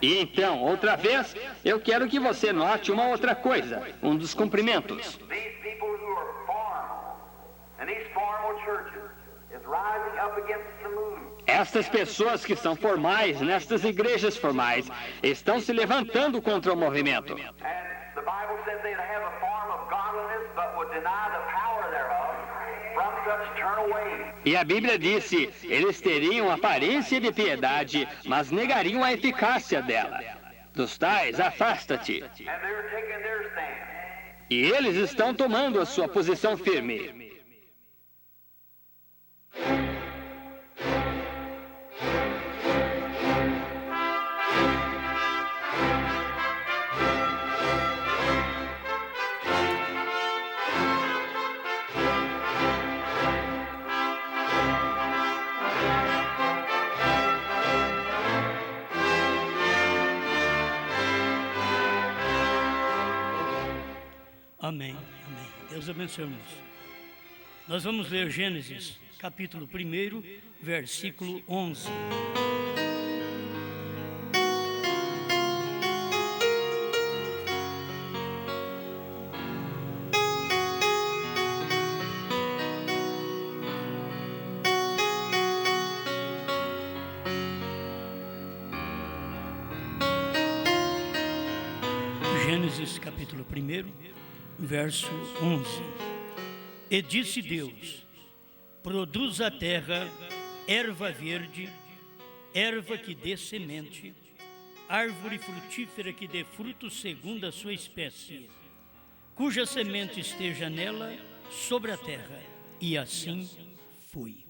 E então, outra vez, eu quero que você note uma outra coisa, um dos cumprimentos. Estas pessoas que são formais, nestas igrejas formais, estão se levantando contra o movimento. E a Bíblia disse, eles teriam aparência de piedade, mas negariam a eficácia dela. Dos tais, afasta-te. E eles estão tomando a sua posição firme. Amém, amém. Deus abençoe, irmãos. Nós vamos ler Gênesis, capítulo 1, versículo 11. Gênesis, capítulo 1, verso 11. E disse Deus: produz a terra erva verde, erva que dê semente, árvore frutífera que dê fruto segundo a sua espécie, cuja semente esteja nela sobre a terra. E assim foi.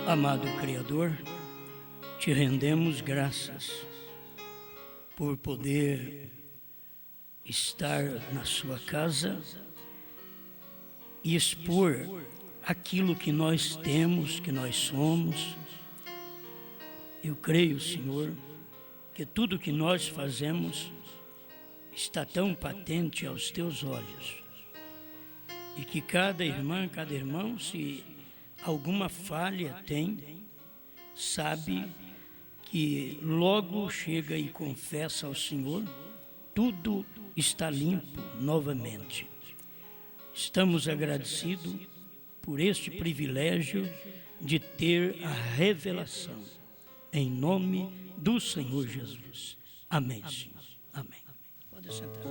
Amado Criador, te rendemos graças por poder estar na sua casa e expor aquilo que nós temos, que nós somos. Eu creio, Senhor, que tudo que nós fazemos está tão patente aos teus olhos e que cada irmã, cada irmão, se alguma falha tem, sabe que logo chega e confessa ao Senhor, tudo está limpo novamente. Estamos agradecidos por este privilégio de ter a revelação, em nome do Senhor Jesus. Amém, Senhor. Amém. Pode sentar.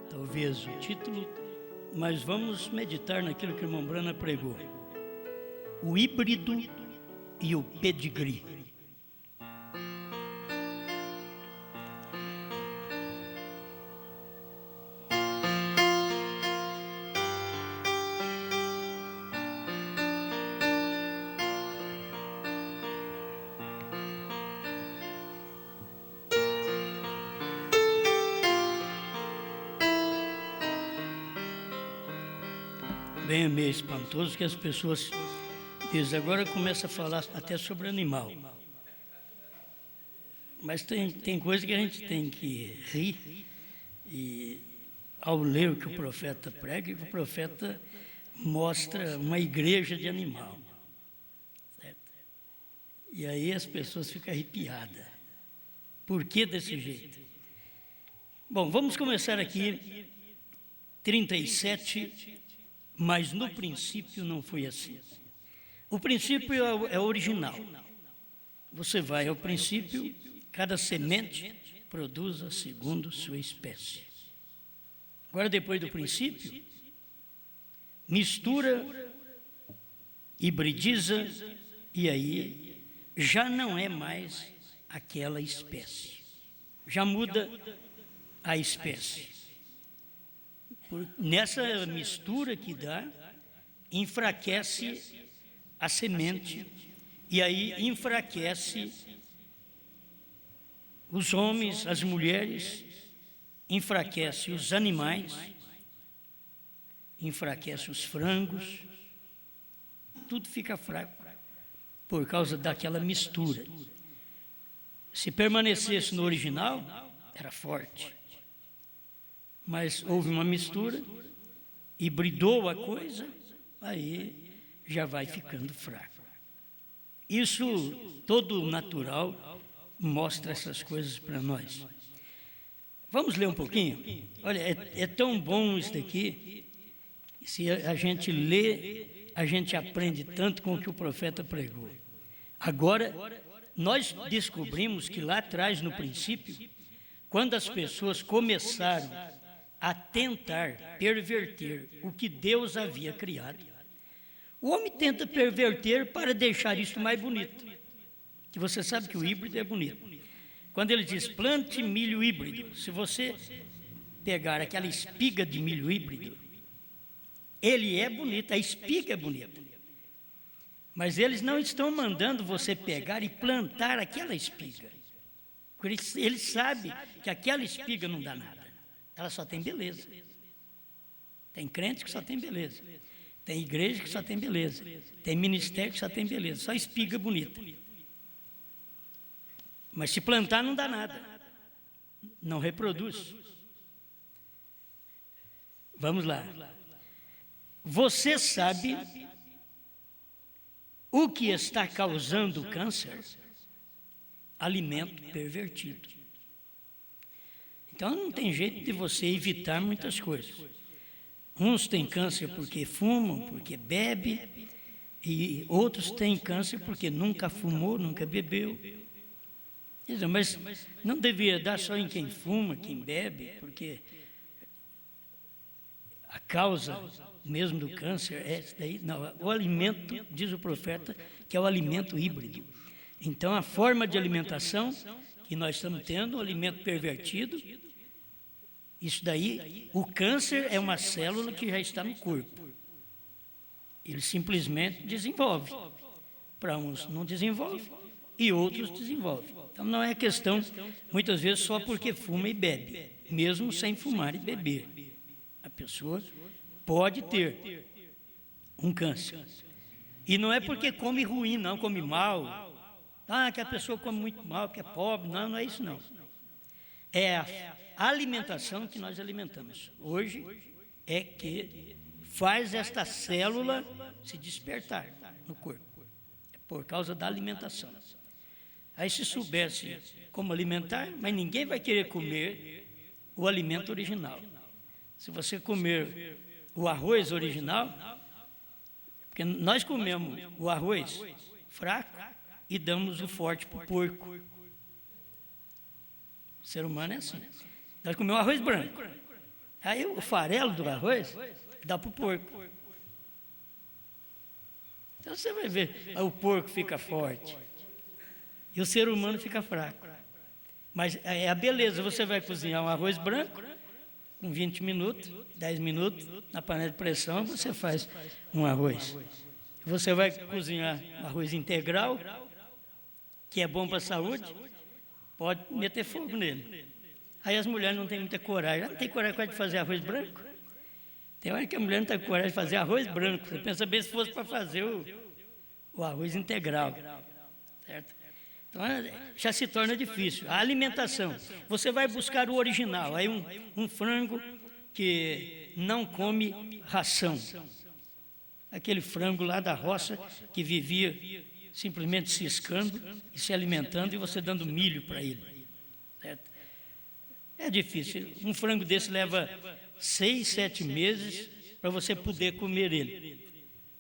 Talvez o título, mas vamos meditar naquilo que o irmão Brana pregou: o híbrido e o pedigree. Bem, é meio espantoso que as pessoas dizem, agora começa a falar até sobre animal. Mas tem coisa que a gente tem que rir, e ao ler o que o profeta prega, o profeta mostra uma igreja de animal. Certo? E aí as pessoas ficam arrepiadas. Por que desse jeito? Bom, vamos começar aqui, 37. Mas no princípio não foi assim. O princípio é original. Você vai ao princípio, cada semente produz segundo sua espécie. Agora, depois do princípio, mistura, hibridiza, e aí já não é mais aquela espécie. Já muda a espécie. Nessa mistura que dá, enfraquece a semente, e aí enfraquece os homens, as mulheres, enfraquece os animais, enfraquece os frangos, tudo fica fraco por causa daquela mistura. Se permanecesse no original, era forte. Mas houve uma mistura, hibridou a coisa, aí já vai ficando fraco. Isso, todo natural, mostra essas coisas para nós. Vamos ler um pouquinho? Olha, é tão bom isso daqui. Se a gente lê, a gente aprende tanto com o que o profeta pregou. Agora, nós descobrimos que lá atrás, no princípio, quando as pessoas começaram a tentar perverter o que Deus havia criado, o homem tenta perverter para deixar isso mais bonito. Que você sabe que o híbrido é bonito. Quando ele diz plante milho híbrido, se você pegar aquela espiga de milho híbrido, ele é bonito, a espiga é bonita. Mas eles não estão mandando você pegar e plantar aquela espiga. Porque eles sabem que aquela espiga não dá nada. Ela só tem beleza. Tem crente que só tem beleza. Tem igreja que só tem beleza. Tem ministério que só tem beleza. Só espiga bonita. Mas se plantar não dá nada. Não reproduz. Vamos lá. Você sabe o que está causando o câncer? Alimento pervertido. Então não tem jeito de você evitar muitas coisas. Uns têm câncer porque fumam, porque bebem, e outros têm câncer porque nunca fumou, nunca bebeu. Mas não deveria dar só em quem fuma, quem bebe, porque a causa mesmo do câncer é esse daí. Não, o alimento, diz o profeta, que é o alimento híbrido. Então, a forma de alimentação que nós estamos tendo, o alimento pervertido, isso daí, o câncer é uma célula que já está no corpo. Ele simplesmente desenvolve. Para uns não desenvolve e outros desenvolvem. Então, não é questão, muitas vezes, só porque fuma e bebe, mesmo sem fumar e beber. A pessoa pode ter um câncer. E não é porque come ruim, não, come mal. Que a pessoa come muito mal, porque é pobre. Não, não é isso, não. É a alimentação que nós alimentamos. Hoje é que faz esta célula se despertar no corpo. É por causa da alimentação. Aí se soubesse como alimentar, mas ninguém vai querer comer o alimento original. Se você comer o arroz original, porque nós comemos o arroz fraco e damos o forte para o porco. O ser humano é assim. Nós comemos arroz branco. Aí o farelo do arroz dá para o porco. Então você vai ver, o porco fica forte e o ser humano fica fraco. Mas é a beleza, você vai cozinhar um arroz branco, com 20 minutos, 10 minutos, na panela de pressão, você faz um arroz. Você vai cozinhar um arroz integral, que é bom para a saúde, pode meter fogo nele. Aí as mulheres não têm muita coragem. Não tem coragem de fazer arroz branco? Tem hora que a mulher não tem coragem de fazer arroz branco. Você pensa bem se fosse para fazer o arroz integral. Certo? Então, já se torna difícil. A alimentação. Você vai buscar o original. Aí um frango que não come ração. Aquele frango lá da roça que vivia simplesmente ciscando e se alimentando e você dando milho para ele. Certo? É difícil. Um frango desse leva 6, 7 meses para você poder comer ele.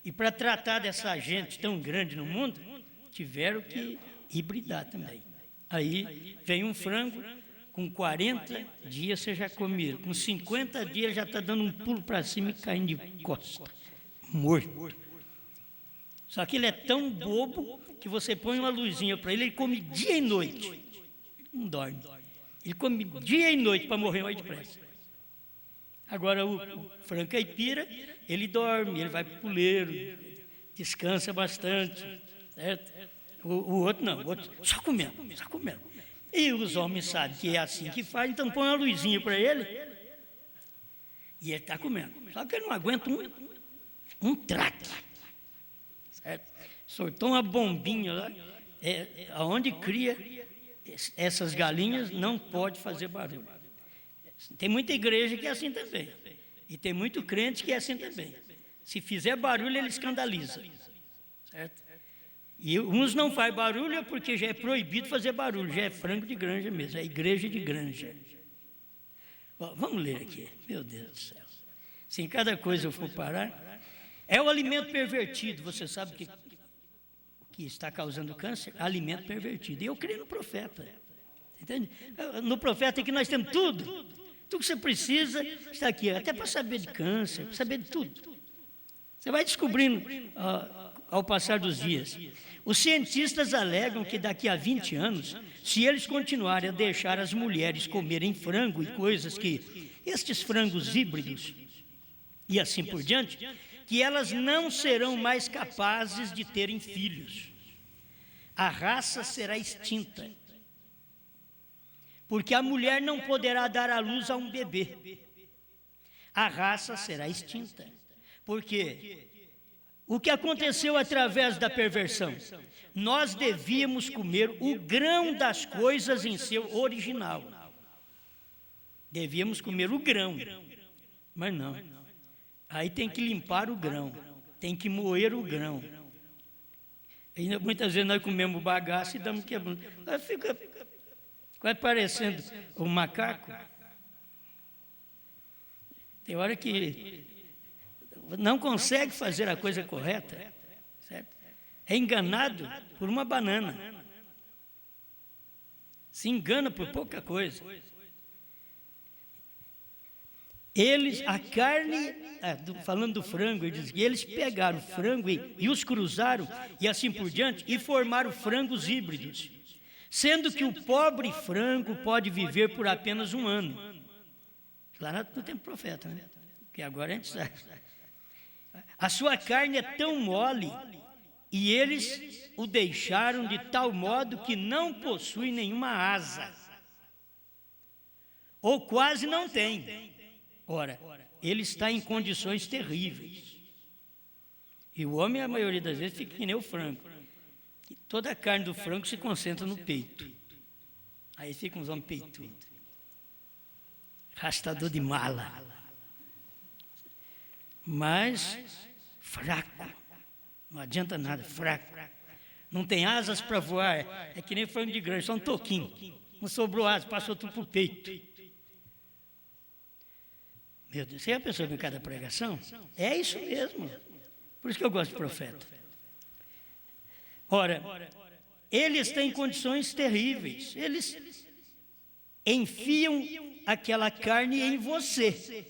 E para tratar dessa gente tão grande no mundo, tiveram que hibridar também. Aí vem um frango, com 40 dias você já come ele. Com 50 dias já está dando um pulo para cima e caindo de costa. Morto. Só que ele é tão bobo que você põe uma luzinha para ele, ele come dia e noite. Ele não dorme. Ele come dia e noite para morrer mais depressa. Agora o frango caipira, ele dorme, ele vai para o puleiro, descansa bastante, certo? O outro não, o outro só comendo, só comendo. E os homens sabem que é assim que faz, então põe uma luzinha para ele e ele está comendo. Só que ele não aguenta um traque, certo? Soltou uma bombinha lá, aonde cria essas galinhas não pode fazer barulho. Tem muita igreja que é assim também. E tem muito crente que é assim também. Se fizer barulho, ele escandaliza. Certo? E uns não fazem barulho porque já é proibido fazer barulho. Já é frango de granja mesmo. É igreja de granja. Bom, vamos ler aqui. Meu Deus do céu. Se em cada coisa eu for parar. É o alimento pervertido. Você sabe que está causando câncer? Alimento pervertido. E eu creio no profeta. Entende? No profeta que nós temos tudo. Tudo que você precisa está aqui, até para saber de câncer, para saber de tudo. Você vai descobrindo ao passar dos dias. Os cientistas alegam que daqui a 20 anos, se eles continuarem a deixar as mulheres comerem frango e coisas que, estes frangos híbridos e assim por diante, que elas não serão mais capazes de terem filhos. A raça será extinta. Porque a mulher não poderá dar à luz a um bebê. A raça será extinta. Porque o que aconteceu através da perversão? Nós devíamos comer o grão das coisas em seu original. Devíamos comer o grão. Mas não. Aí tem que limpar o grão. Tem que moer o grão. E muitas vezes nós comemos bagaço e damos quebrando. Aí fica quase parecendo um macaco. Tem hora que não consegue fazer a coisa correta, certo? É enganado por uma banana. Se engana por pouca coisa. Eles, a carne, falando do frango, ele diz que eles pegaram o frango e os cruzaram, e assim por diante, e formaram frangos híbridos. Sendo que o pobre frango pode viver por apenas 1 ano. Lá no tempo do profeta, né? Porque agora a gente sabe. A sua carne é tão mole, e eles o deixaram de tal modo que não possui nenhuma asa. Ou quase não tem. Ora, ele está em condições terríveis. E o homem, a maioria das vezes, fica que nem o frango. Toda a carne do frango se concentra no peito. Aí ficam os homens peitudos. Rastador de mala. Mas fraco. Não adianta nada, fraco. Não tem asas para voar. É que nem frango de granja, só um toquinho. Não sobrou asa, passou tudo para o peito. Meu Deus, você já pensou em cada pregação? É isso mesmo. Por isso que eu gosto de profeta. Ora, eles têm condições terríveis. Eles enfiam aquela carne em você.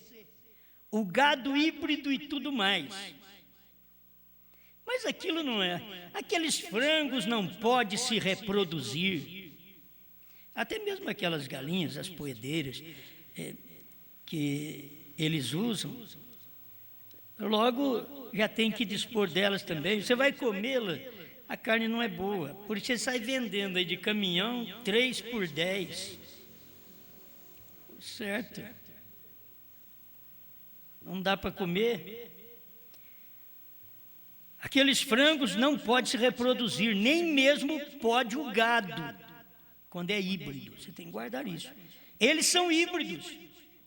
O gado híbrido e tudo mais. Mas aquilo não é. Aqueles frangos não podem se reproduzir. Até mesmo aquelas galinhas, as poedeiras, que eles usam, logo já tem que dispor delas também. Você vai comê-la, a carne não é boa. Por isso você sai vendendo aí de caminhão 3 por 10. Certo. Não dá para comer. Aqueles frangos não podem se reproduzir, nem mesmo pode o gado, quando é híbrido. Você tem que guardar isso. Eles são híbridos.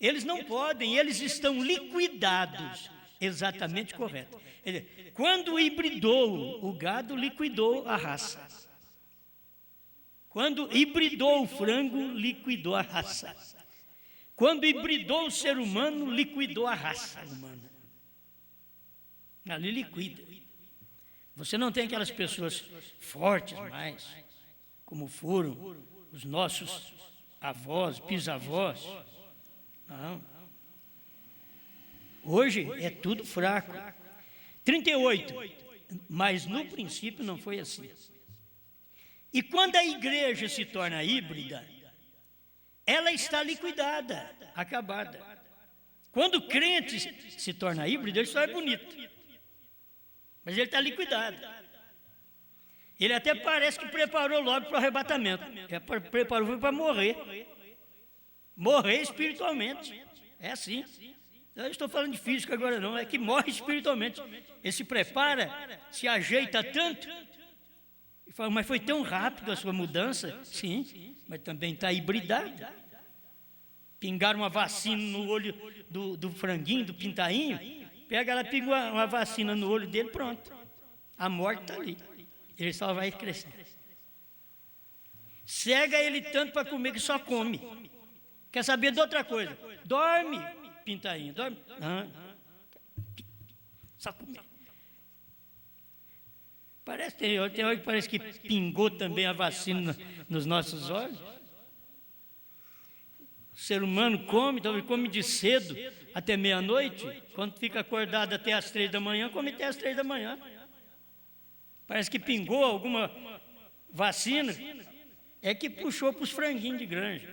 Eles não podem, eles estão liquidados. Exatamente correto. Quando hibridou o gado, liquidou a raça. Quando hibridou o frango, liquidou a raça. Quando hibridou o ser humano, liquidou a raça humana. Ali liquida. Você não tem aquelas pessoas fortes mais, como foram os nossos avós, bisavós. Não. Hoje é tudo fraco. 38. Mas no princípio não foi assim. E quando a igreja se torna híbrida, ela está liquidada, acabada. Quando o crente se torna híbrido, ele só é bonito, mas ele está liquidado. Ele até parece que preparou logo para o arrebatamento. Preparou para morrer. Morrer espiritualmente. É assim. Eu estou falando de físico agora não, é que morre espiritualmente. Ele se prepara, se ajeita tanto, e fala, mas foi tão rápido a sua mudança? Sim, mas também está hibridado. Pingaram uma vacina no olho do franguinho, do pintainho, pega ela, pinga uma vacina no olho dele, pronto. A morte está ali. Ele só vai crescer. Cega ele tanto para comer que só come. Quer saber de outra coisa? Dorme, pintainho, dorme. Só comer. Tem hora que parece que pingou também a vacina nos nossos olhos. O ser humano come, talvez come de cedo até meia-noite. Quando fica acordado até às 3 da manhã, come até às 3 da manhã. Parece que pingou alguma vacina, é que puxou para os franguinhos de granja.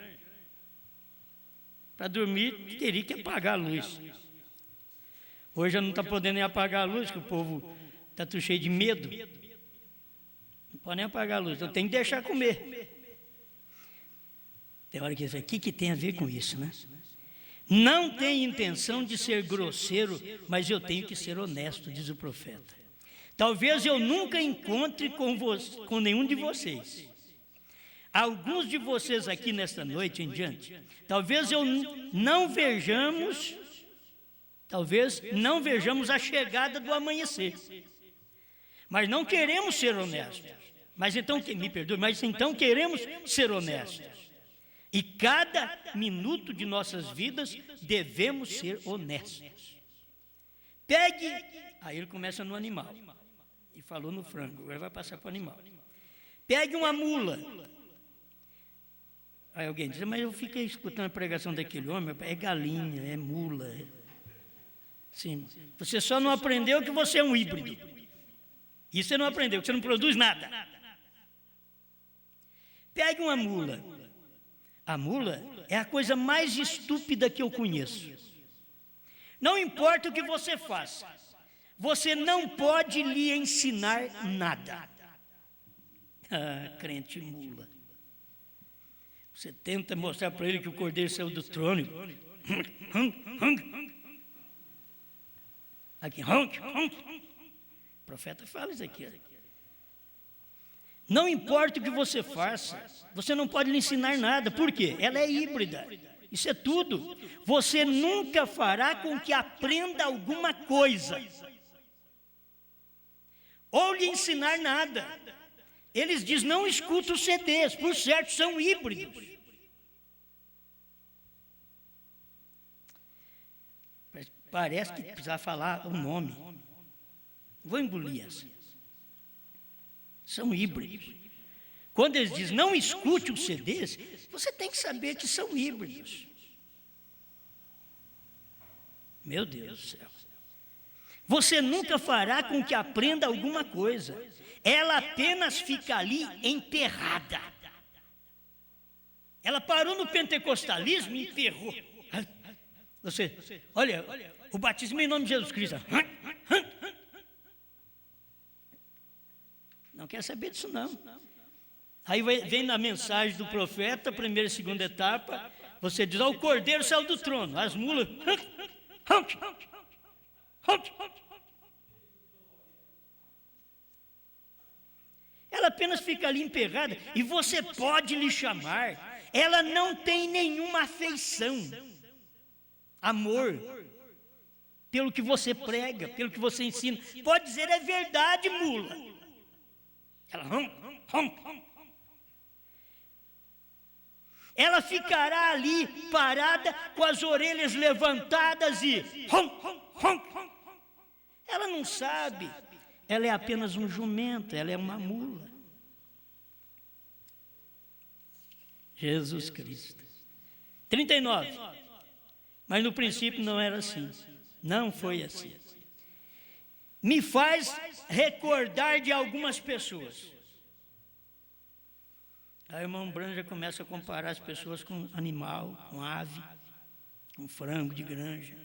Para dormir, teria que apagar a luz. Hoje já não está podendo nem apagar a luz, que o povo está tudo cheio de medo. Não pode nem apagar a luz, então tem que deixar comer. Tem hora que diz, o que tem a ver com isso, né? Não tem intenção de ser grosseiro, mas eu tenho que ser honesto, diz o profeta. Talvez eu nunca encontre com nenhum de vocês. Alguns de vocês aqui nesta noite em diante, talvez não vejamos a chegada do amanhecer. Mas não queremos ser honestos. Mas então queremos ser honestos. E cada minuto de nossas vidas devemos ser honestos. Aí ele começa no animal. E falou no frango, agora vai passar para o animal. Pegue uma mula. Aí alguém diz, mas eu fiquei escutando a pregação daquele homem, é galinha, é mula. Sim, você só não aprendeu que você é um híbrido. Isso você não aprendeu, que você não produz nada. Pegue uma mula. A mula é a coisa mais estúpida que eu conheço. Não importa o que você faça. Você não pode lhe ensinar nada. Crente mula. Você tenta mostrar para ele que o cordeiro saiu do trono. Aqui, o profeta fala isso aqui. Não importa o que você faça, você não pode lhe ensinar nada. Por quê? Ela é híbrida. Isso é tudo. Você nunca fará com que aprenda alguma coisa. Ou lhe ensinar nada. Eles dizem, não escuta os CDs, por certo, são híbridos. Parece que precisava falar o nome. Vou engolir essa. São híbridos. Quando eles dizem, não escute os CDs, você tem que saber que são híbridos. Meu Deus do céu. Você nunca fará com que aprenda alguma coisa. Ela apenas fica ali enterrada. Ela parou no pentecostalismo e enterrou. Você, olha, o batismo em nome de Jesus Cristo. Não quer saber disso não. Aí vem na mensagem do profeta, primeira e segunda etapa, você diz, o cordeiro saiu do trono, as mulas... Ela apenas fica ali emperrada e você pode lhe chamar. Ela não tem nenhuma afeição, amor, pelo que você prega, pelo que você ensina. Pode dizer, é verdade, mula. Ela ela ficará ali parada com as orelhas levantadas e ela não sabe. Ela é apenas um jumento, ela é uma mula. Jesus Cristo. 39. Mas no princípio não era assim. Não foi assim. Me faz recordar de algumas pessoas. Aí o irmão Branham já começa a comparar as pessoas com animal, com ave, com frango de granja.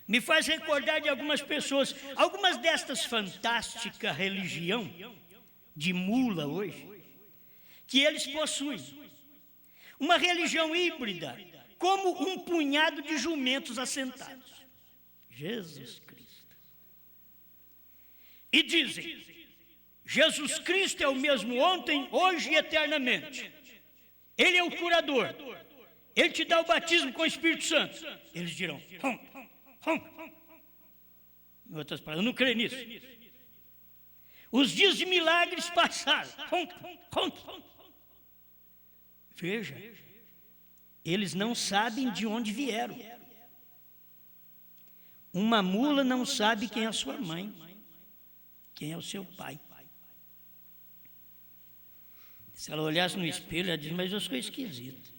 Me faz recordar de algumas pessoas, algumas destas fantásticas religião de mula hoje, que eles possuem. Uma religião híbrida, como um punhado de jumentos assentados. Jesus Cristo. E dizem, Jesus Cristo é o mesmo ontem, hoje e eternamente. Ele é o curador. Ele te dá o batismo com o Espírito Santo. Eles dirão, em outras palavras, eu não creio nisso. Os dias de milagres passaram. Veja, eles não sabem de onde vieram. Uma mula não sabe quem é a sua mãe, quem é o seu pai. Se ela olhasse no espelho, ela diz, mas eu sou esquisito.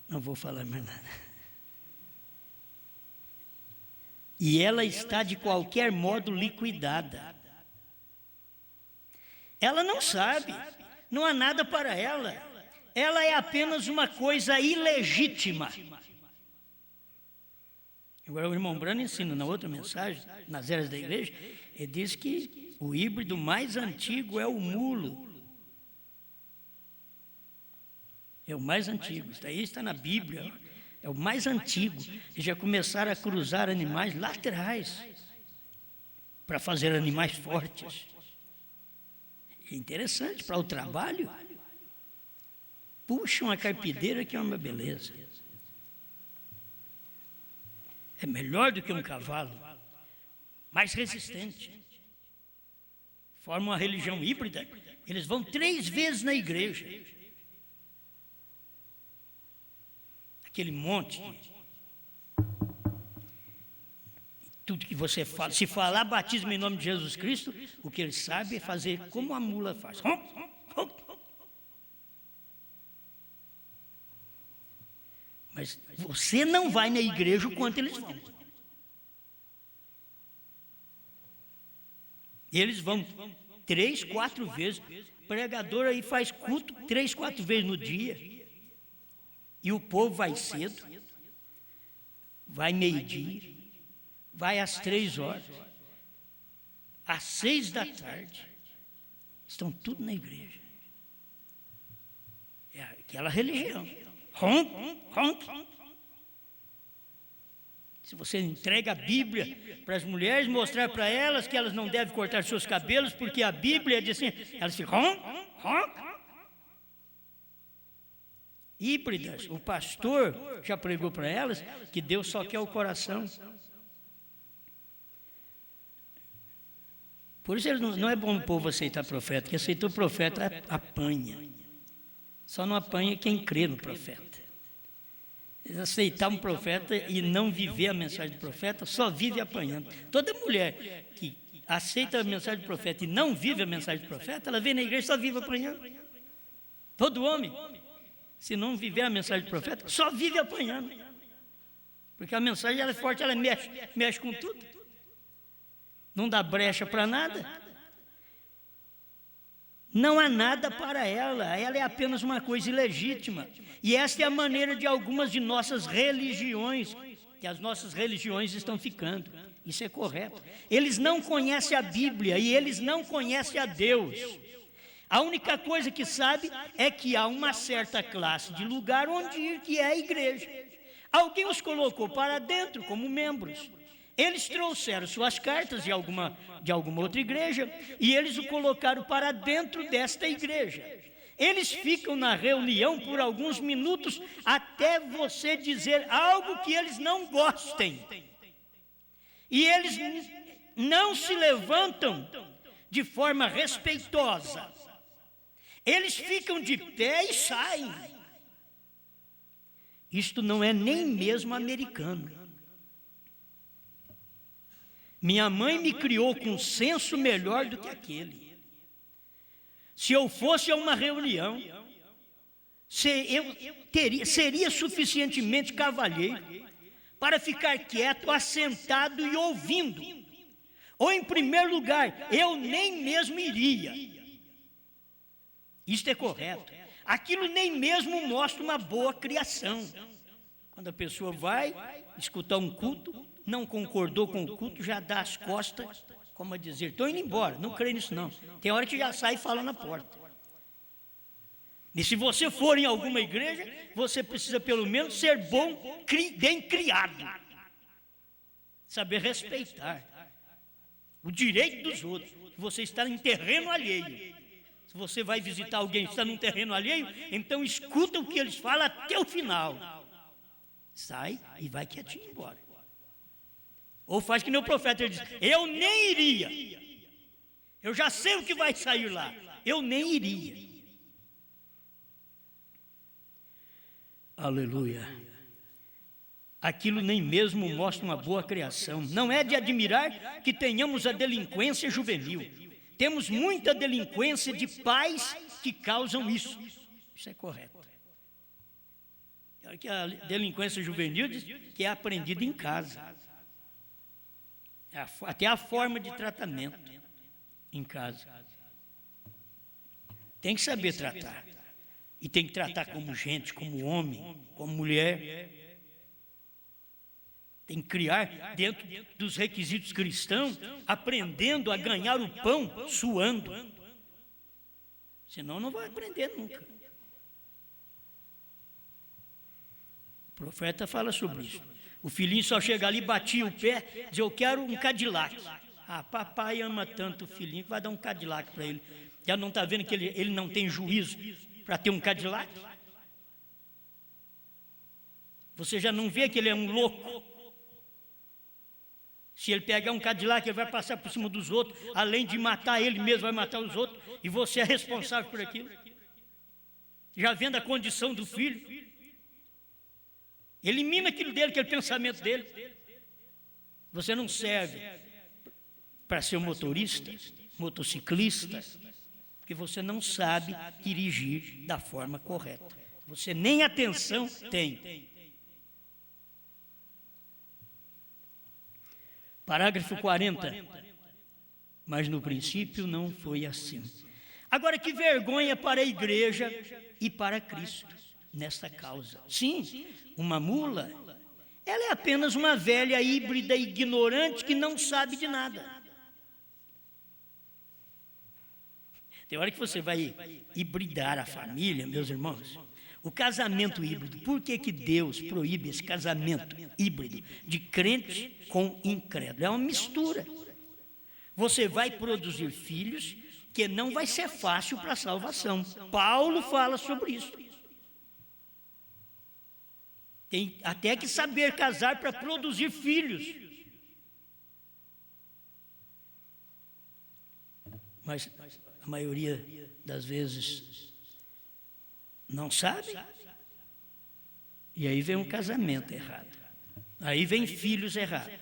Não vou falar mais nada. E ela está de qualquer modo liquidada. Ela não sabe, não há nada para ela. Ela é apenas uma coisa ilegítima. Agora o irmão Branham ensina na outra mensagem, nas eras da igreja, ele diz que o híbrido mais antigo é o mulo. É o mais antigo, isso aí está na Bíblia, é o mais antigo. E já começaram a cruzar animais lá atrás, para fazer animais fortes. É interessante, para o trabalho, puxa uma carpideira que é uma beleza. É melhor do que um cavalo, mais resistente. Forma uma religião híbrida, eles vão 3 vezes na igreja. Aquele monte, tudo que você fala, se falar batismo em nome de Jesus Cristo, o que ele sabe é fazer como a mula faz. Mas você não vai na igreja o quanto eles vão. Eles vão 3, 4 vezes. O pregador aí faz culto 3, 4 vezes no dia. E o povo vai cedo, vai meio-dia, vai às 3 horas, às 6 da tarde. Estão tudo na igreja. É aquela religião. Se você entrega a Bíblia para as mulheres, mostrar para elas que elas não devem cortar seus cabelos, porque a Bíblia diz assim, elas ficam híbridas. O pastor já pregou para elas que Deus só quer o coração. Por isso não é bom o povo aceitar profeta, que aceitou o profeta apanha. Só não apanha quem crê no profeta. Aceitar um profeta e não viver a mensagem do profeta, só vive apanhando. Toda mulher que aceita a mensagem do profeta e não vive a mensagem do profeta, ela vem na igreja e só vive apanhando. Todo homem, se não viver a mensagem do profeta, só vive apanhando. Porque a mensagem ela é forte, ela mexe com tudo. Não dá brecha para nada. Não há nada para ela é apenas uma coisa ilegítima. E esta é a maneira de algumas de nossas religiões, que as nossas religiões estão ficando. Isso é correto. Eles não conhecem a Bíblia e eles não conhecem a Deus. A única coisa que sabe é que há uma certa classe de lugar onde ir, que é a igreja. Alguém os colocou para dentro como membros. Eles trouxeram suas cartas de alguma outra igreja e eles o colocaram para dentro desta igreja. Eles ficam na reunião por alguns minutos até você dizer algo que eles não gostem. E eles não se levantam de forma respeitosa. Eles ficam de pé e saem. Isto não é nem mesmo americano. Minha mãe me criou com um senso melhor do que aquele. Se eu fosse a uma reunião, seria suficientemente cavalheiro para ficar quieto, assentado e ouvindo. Ou em primeiro lugar, eu nem mesmo iria. Isto é correto. Aquilo nem mesmo mostra uma boa criação. Quando a pessoa vai escutar um culto, não concordou com o culto, já dá as costas, como a dizer, estou indo embora, não creio nisso não. Tem hora que já sai e fala na porta. E se você for em alguma igreja, você precisa pelo menos ser bom, bem criado. Saber respeitar o direito dos outros. Você está em terreno alheio. Se você vai visitar alguém que está num terreno alheio, então escuta o que eles falam até o final. Sai e vai quietinho embora. Ou faz que nem o profeta, ele diz, eu nem iria. Eu já sei o que vai sair lá. Eu nem iria. Aleluia. Aquilo nem mesmo mostra uma boa criação. Não é de admirar que tenhamos a delinquência juvenil. Temos muita delinquência de pais que causam isso. Isso é correto. Que a delinquência juvenil diz que é aprendida em casa. Até a forma de tratamento em casa. Tem que saber tratar. E tem que tratar como gente, como homem, como mulher. Tem que criar dentro dos requisitos cristãos, aprendendo a ganhar o pão suando. Senão não vai aprender nunca. O profeta fala sobre isso. O filhinho só chega ali, batia o pé, diz, eu quero um Cadillac. Ah, papai ama tanto o filhinho que vai dar um Cadillac para ele. Já não está vendo que ele não tem juízo para ter um Cadillac? Você já não vê que ele é um louco? Se ele pegar um Cadillac, ele vai passar por cima dos outros, além de matar ele mesmo, vai matar os outros, e você é responsável por aquilo. Já vendo a condição do filho, elimina aquilo dele, aquele pensamento dele. Você não serve para ser um motorista, motociclista, porque você não sabe dirigir da forma correta. Você nem atenção tem. Parágrafo 40. Mas no princípio não foi assim. Agora, que vergonha para a igreja e para Cristo nesta causa. Sim, uma mula, ela é apenas uma velha híbrida ignorante que não sabe de nada. Tem hora que você vai hibridar a família, meus irmãos. O casamento híbrido, por que Deus proíbe esse casamento híbrido de crente com incrédulo? É uma mistura. Você vai produzir filhos que não vai ser fácil para a salvação. Paulo fala sobre isso. Tem até que saber casar para produzir filhos. Mas a maioria das vezes não sabe. E aí vem um casamento errado. Aí vem filhos errados.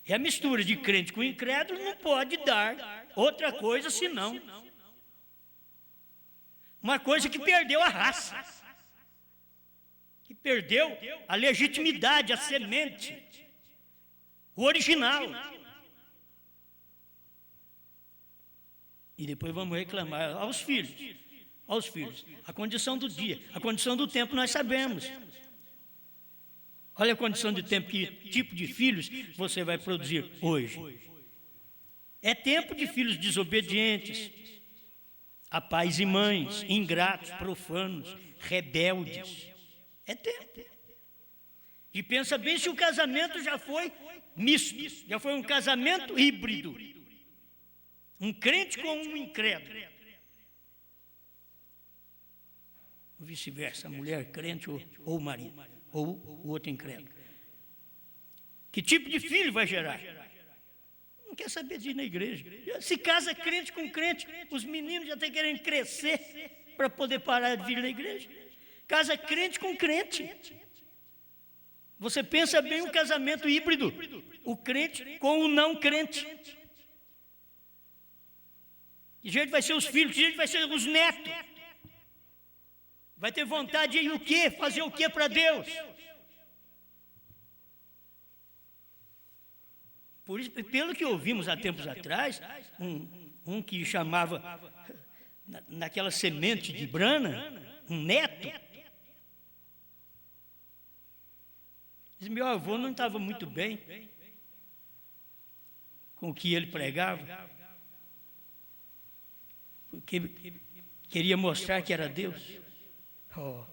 E a mistura de crente com incrédulo não pode dar outra coisa senão uma coisa que perdeu a raça, que perdeu a legitimidade, a semente, o original. E depois vamos reclamar aos filhos. Aos filhos. A condição do dia, a condição do tempo nós sabemos. Olha a condição de tempo, que tipo de filhos você vai produzir hoje. É tempo de filhos desobedientes, a pais e mães, ingratos, profanos, rebeldes. É tempo. E pensa bem se o casamento já foi misto, já foi um casamento híbrido. Um crente com um incrédulo. Ou vice-versa, a mulher crente ou o marido, ou o outro incrédulo. Que tipo de filho vai gerar? Não quer saber de ir na igreja. Se casa crente com crente, os meninos já estão querendo crescer para poder parar de vir na igreja. Casa crente com crente. Você pensa bem um casamento híbrido. O crente com o não crente. Que jeito vai ser os filhos, que jeito vai ser os netos. Vai ter vontade de ir o quê? Fazer o quê para Deus? Por isso, pelo que ouvimos há tempos atrás, um que chamava, naquela semente de Brana, um neto, diz: meu avô não estava muito bem com o que ele pregava, porque queria mostrar que era Deus. Oh.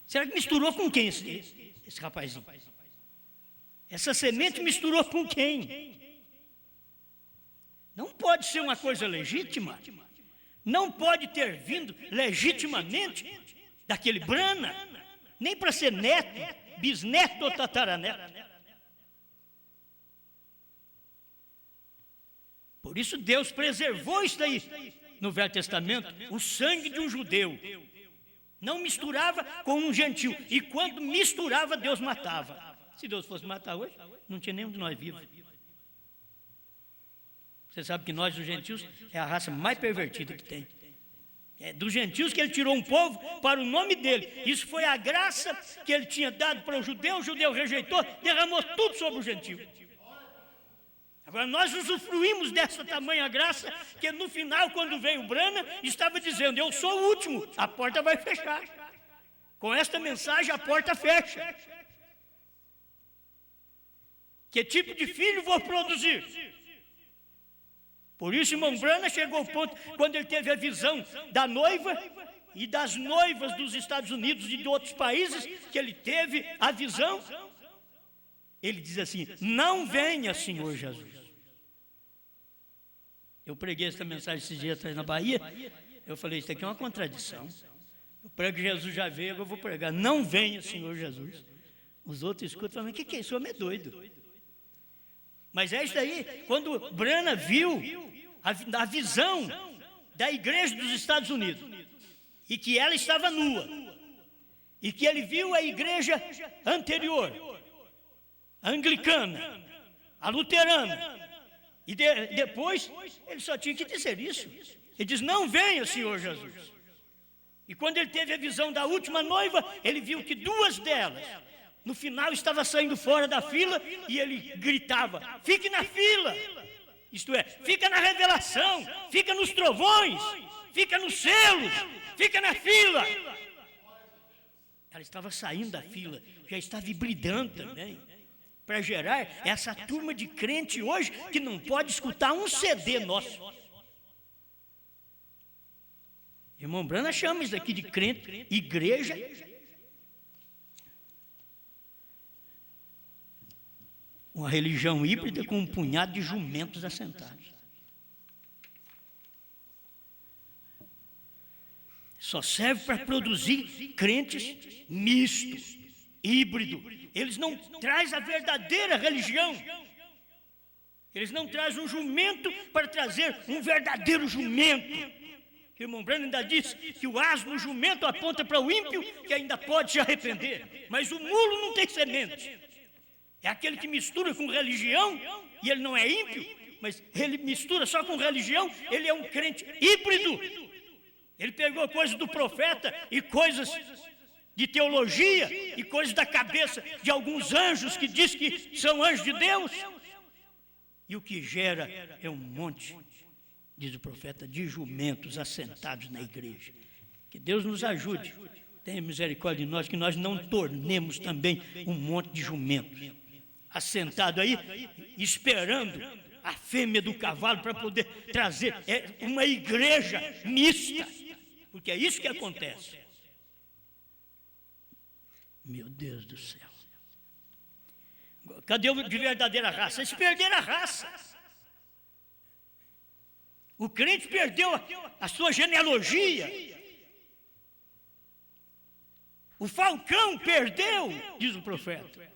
Será que misturou com quem esse rapazinho? Essa semente misturou com quem? Não pode ser uma coisa legítima. Não pode ter vindo legitimamente daquele Brana, nem para ser neto, bisneto ou tataraneto. Por isso Deus preservou isso daí no Velho Testamento, o sangue de um judeu. Não misturava com um gentil. E quando misturava, Deus matava. Se Deus fosse matar hoje, não tinha nenhum de nós vivos. Você sabe que nós, os gentios, é a raça mais pervertida que tem. É dos gentios que ele tirou um povo para o nome dele. Isso foi a graça que ele tinha dado para o judeu rejeitou, derramou tudo sobre o gentio. Agora nós usufruímos dessa tamanha graça, que no final, quando veio o Brana, estava dizendo: eu sou o último, a porta vai fechar. Com esta mensagem a porta fecha. Que tipo de filho vou produzir? Por isso, irmão Brana chegou ao ponto, quando ele teve a visão da noiva e das noivas dos Estados Unidos e de outros países, que ele teve a visão, ele diz assim: não venha, Senhor Jesus. Eu preguei essa mensagem esses dias atrás na Bahia, eu falei: isso aqui é uma contradição. Eu prego que Jesus já veio, agora eu vou pregar: não venha, Senhor Jesus. Os outros escutam e falam: o que é isso? Esse homem é doido. Mas é isso aí, quando Brana viu a visão da igreja dos Estados Unidos, e que ela estava nua, e que ele viu a igreja anterior, a anglicana, a luterana, e depois ele só tinha que dizer isso. Ele diz: não venha, Senhor Jesus. E quando ele teve a visão da última noiva, ele viu que duas delas, no final, estava saindo fora da fila, e ele gritava: fique na fila, isto é, fica na revelação, fica nos trovões, fica nos selos, fica na fila. Ela estava saindo da fila, já estava hibridando também, para gerar essa turma de crente hoje que não pode escutar um CD nosso. Irmão Brana chama isso daqui de crente, igreja. Uma religião híbrida com um punhado de jumentos assentados. Só serve para produzir crentes mistos, híbridos. Eles não trazem a verdadeira religião. Eles não trazem um jumento para trazer um verdadeiro jumento. O irmão Brana ainda diz que o asno, o jumento, aponta para o ímpio, que ainda pode se arrepender. Mas o mulo não tem semente. É aquele que mistura com religião, e ele não é ímpio, mas ele mistura só com religião, ele é um crente híbrido. Ele pegou coisas do profeta e coisas de teologia e coisas da cabeça de alguns anjos que diz que são anjos de Deus. E o que gera é um monte, diz o profeta, de jumentos assentados na igreja. Que Deus nos ajude, tenha misericórdia de nós, que nós não tornemos também um monte de jumentos assentado aí, esperando a fêmea do cavalo para poder trazer uma igreja mista, porque é isso que acontece. Meu Deus do céu. Cadê o de verdadeira raça? Eles perderam a raça. O crente perdeu a sua genealogia. O falcão perdeu, diz o profeta.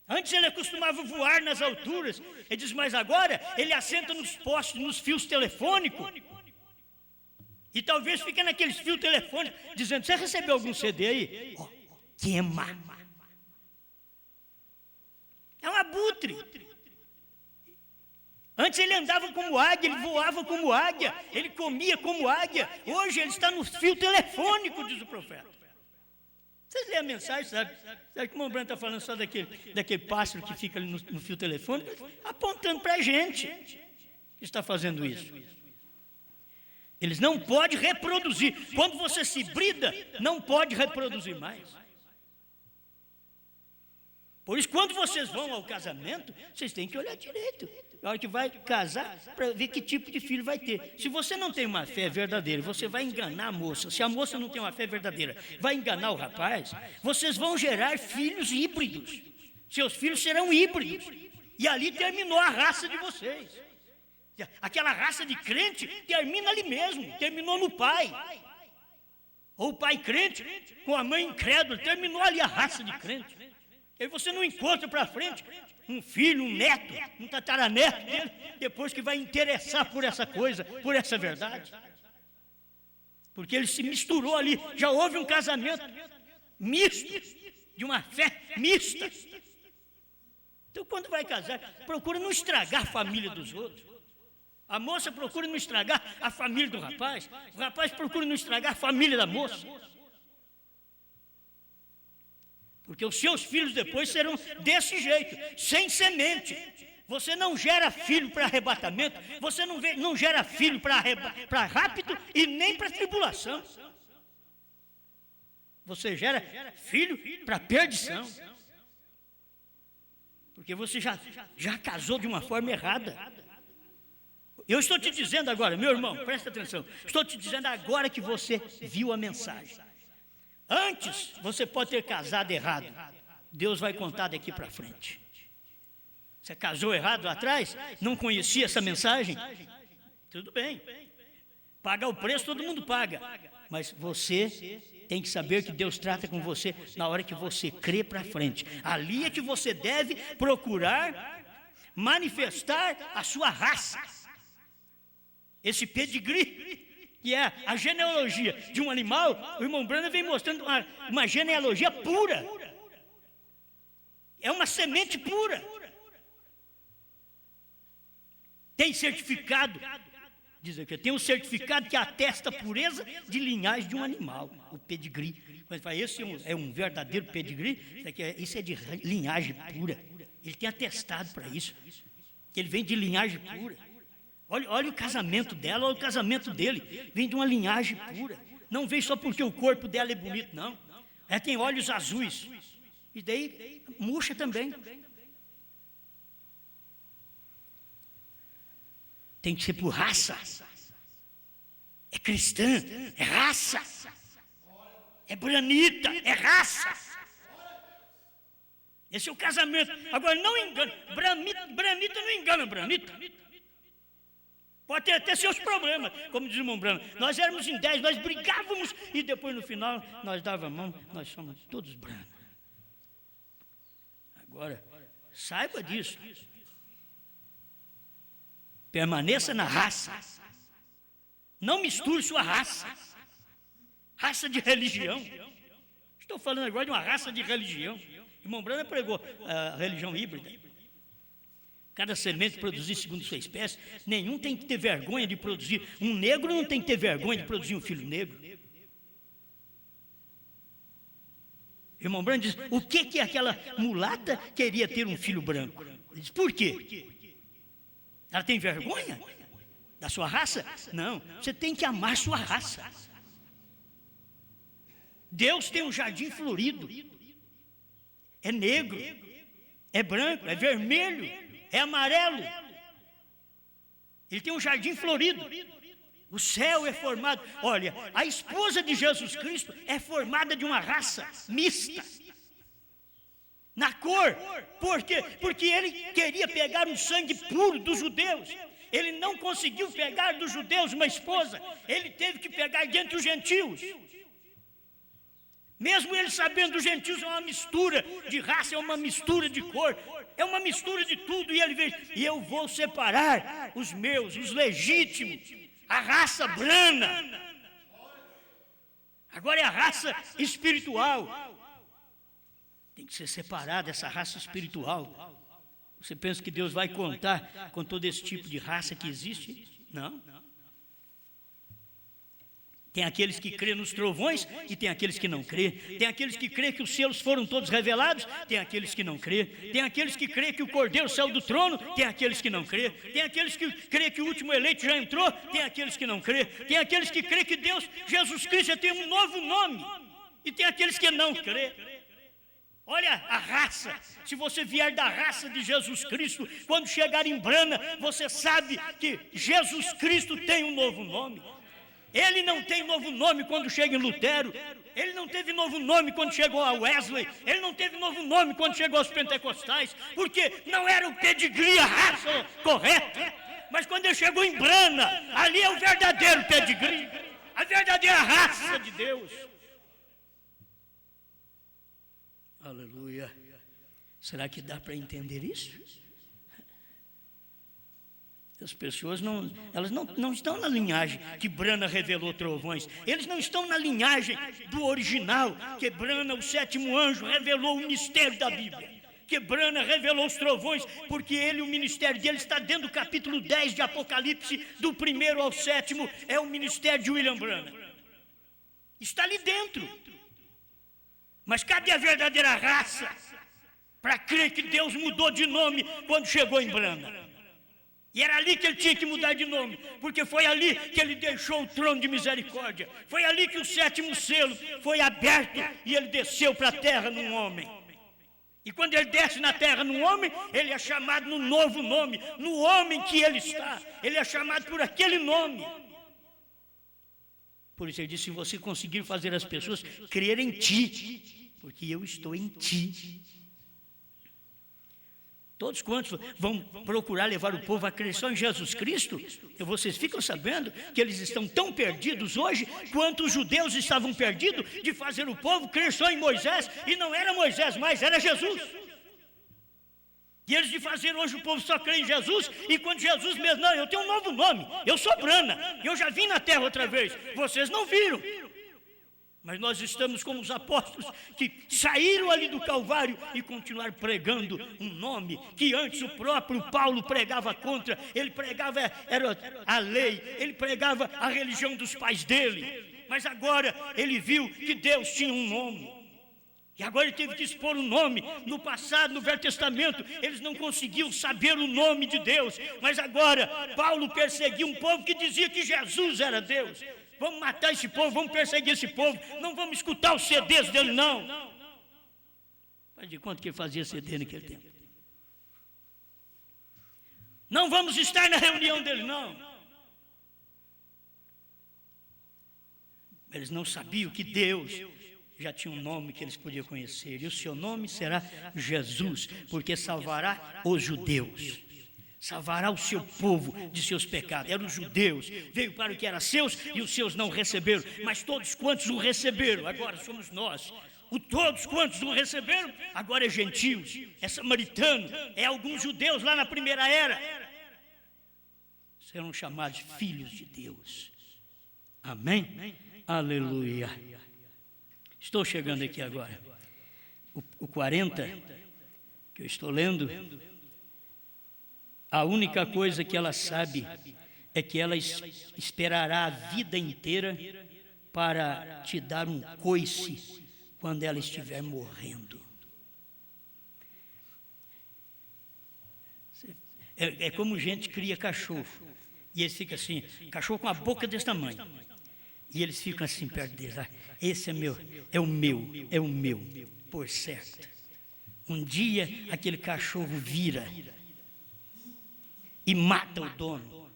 Antes ele costumava voar nas alturas. Ele diz: mas agora ele assenta nos postes, nos fios telefônicos. E talvez fique naqueles fios telefônicos, dizendo: você recebeu algum CD aí? Oh, queima. É um abutre. Antes ele andava como águia, ele voava como águia, ele comia como águia. Hoje ele está no fio telefônico, diz o profeta. Vocês lêem a mensagem, sabe? Sabe que o irmão Branco está falando só daquele pássaro que fica ali no fio telefônico, apontando para a gente que está fazendo isso. Eles não podem reproduzir. Quando você se brida, não pode reproduzir mais. Por isso, quando vocês vão ao casamento, vocês têm que olhar direito. Na hora que vai casar, para ver que tipo de filho vai ter. Se você não tem uma fé verdadeira, você vai enganar a moça. Se a moça não tem uma fé verdadeira, vai enganar o rapaz. Vocês vão gerar filhos híbridos. Seus filhos serão híbridos. E ali terminou a raça de vocês. Aquela raça de crente termina ali mesmo, terminou no pai. Ou o pai crente com a mãe incrédula, terminou ali a raça de crente. E aí você não encontra para frente um filho, um neto, um tataraneto dele, depois que vai interessar por essa coisa, por essa verdade. Porque ele se misturou ali, já houve um casamento misto, de uma fé mista. Então quando vai casar, procura não estragar a família dos outros. A moça procura não estragar a família do rapaz, o rapaz procura não estragar a família da moça. Porque os seus filhos depois serão desse jeito, sem semente. Você não gera filho para arrebatamento, você não gera filho para rapto e nem para tribulação. Você gera filho para perdição. Porque você já casou de uma forma errada. Eu estou te dizendo agora, meu irmão, presta atenção. Estou te dizendo agora que você viu a mensagem. Antes, você pode ter casado errado. Deus vai contar daqui para frente. Você casou errado lá atrás? Não conhecia essa mensagem? Tudo bem. Pagar o preço, todo mundo paga. Mas você tem que saber que Deus trata com você na hora que você crê para frente. Ali é que você deve procurar manifestar a sua raça. Esse pedigree, que é a genealogia de um animal, o irmão Branham vem mostrando uma genealogia pura. É uma semente pura. Tem certificado, diz aqui, tem um certificado que atesta a pureza de linhagem de um animal, o pedigree. Mas esse é um verdadeiro pedigree, isso é de linhagem pura. Ele tem atestado para isso, que ele vem de linhagem pura. Olha o casamento dela, olha o casamento dele. Vem de uma linhagem pura. Não vem só porque o corpo dela é bonito, não. Ela tem olhos azuis. E daí murcha também. Tem que ser por raça. É cristã, é raça. É branita, é raça. Esse é o casamento. Agora não engana. Branita não engana branita. Pode ter até seus problemas, como diz o irmão Branco. Nós éramos em 10, nós brigávamos e depois no final nós dávamos a mão, nós somos todos brancos. Agora, saiba disso. Permaneça na raça. Não misture sua raça. Raça de religião. Estou falando agora de uma raça de religião. O irmão Branco pregou a religião híbrida. Cada semente produzir segundo sua espécie. Nenhum tem que ter vergonha de produzir. Um negro não tem que ter vergonha de produzir um filho negro. O irmão Branco diz, o que aquela mulata queria ter um filho branco? Ele diz, por quê? Ela tem vergonha da sua raça? Não, você tem que amar sua raça. Deus tem um jardim florido. É negro, é branco, é vermelho, é amarelo. Ele tem um jardim florido. O céu é formado. Olha, a esposa de Jesus Cristo é formada de uma raça mista. Na cor. Por quê? Porque ele queria pegar um sangue puro dos judeus. Ele não conseguiu pegar dos judeus uma esposa. Ele teve que pegar dentre os gentios. Mesmo ele sabendo que os gentios é uma mistura de raça, é uma mistura de cor, é uma mistura de tudo, e ele veio, e eu vou separar os meus, os legítimos, a raça brana. Agora é a raça espiritual. Tem que ser separada essa raça espiritual. Você pensa que Deus vai contar com todo esse tipo de raça que existe? Não. Tem aqueles que crêem nos trovões e tem aqueles que não crêem. Tem aqueles que crêem que os selos foram todos revelados, tem aqueles que não crêem. Tem aqueles que crêem que o Cordeiro saiu do trono, tem aqueles que não crêem. Tem aqueles que crêem que o último eleito já entrou, tem aqueles que não crêem. Tem aqueles que crêem que Deus, Jesus Cristo, já tem um novo nome. E tem aqueles que não crêem. Olha a raça, se você vier da raça de Jesus Cristo, quando chegar em Brana, você sabe que Jesus Cristo tem um novo nome. Ele não tem novo nome quando chega em Lutero, ele não teve novo nome quando chegou a Wesley, ele não teve novo nome quando chegou aos pentecostais, porque não era o pedigree, a raça correta. Mas quando ele chegou em Brana, ali é o verdadeiro pedigree, a verdadeira raça de Deus. Aleluia. Será que dá para entender isso? As pessoas não estão na linhagem que Brana revelou trovões. Eles não estão na linhagem do original, que Brana, o sétimo anjo, revelou o mistério da Bíblia. Que Brana revelou os trovões, porque o ministério dele está dentro do capítulo 10 de Apocalipse, do 1º ao 7º, é o ministério de William Branham. Está ali dentro. Mas cadê a verdadeira raça para crer que Deus mudou de nome quando chegou em Brana? E era ali que ele tinha que mudar de nome, porque foi ali que ele deixou o trono de misericórdia. Foi ali que o 7º selo foi aberto e ele desceu para a terra num homem. E quando ele desce na terra num homem, ele é chamado no novo nome, no homem que ele está. Ele é chamado por aquele nome. Por isso ele disse, se você conseguir fazer as pessoas crerem em ti, porque eu estou em ti. Todos quantos vão procurar levar o povo a crer só em Jesus Cristo, e vocês ficam sabendo que eles estão tão perdidos hoje, quanto os judeus estavam perdidos de fazer o povo crer só em Moisés, e não era Moisés mais, era Jesus. E eles de fazer hoje o povo só crê em Jesus, e quando Jesus mesmo, não, eu tenho um novo nome, eu sou Brana, eu já vim na terra outra vez, vocês não viram. Mas nós estamos como os apóstolos que saíram ali do Calvário e continuaram pregando um nome que antes o próprio Paulo pregava contra. Ele pregava era a lei, ele pregava a religião dos pais dele. Mas agora ele viu que Deus tinha um nome. E agora ele teve que expor um nome. No passado, no Velho Testamento, eles não conseguiam saber o nome de Deus. Mas agora Paulo perseguiu um povo que dizia que Jesus era Deus. Vamos matar esse povo, vamos perseguir esse povo, não vamos escutar os CDs dele, não. Faz de conta que ele fazia CD naquele tempo. Não vamos estar na reunião dele, não. Eles não sabiam que Deus já tinha um nome que eles podiam conhecer, e o seu nome será Jesus, porque salvará os judeus. Salvará o seu povo de seus pecados. Eram os judeus, veio para o que era seus e os seus não receberam, mas todos quantos o receberam, agora somos nós. Todos quantos o receberam, agora é gentios, é samaritano, é alguns judeus lá na primeira era, serão chamados filhos de Deus. Amém? Aleluia. Estou chegando aqui agora. O 40 que eu estou lendo, a única coisa que ela sabe é que ela esperará a vida inteira para te dar um coice quando ela estiver morrendo. É como gente cria cachorro, e eles ficam assim, cachorro com a boca desse tamanho, e eles ficam assim perto deles, esse é o meu, por certo. Um dia aquele cachorro vira e mata o dono.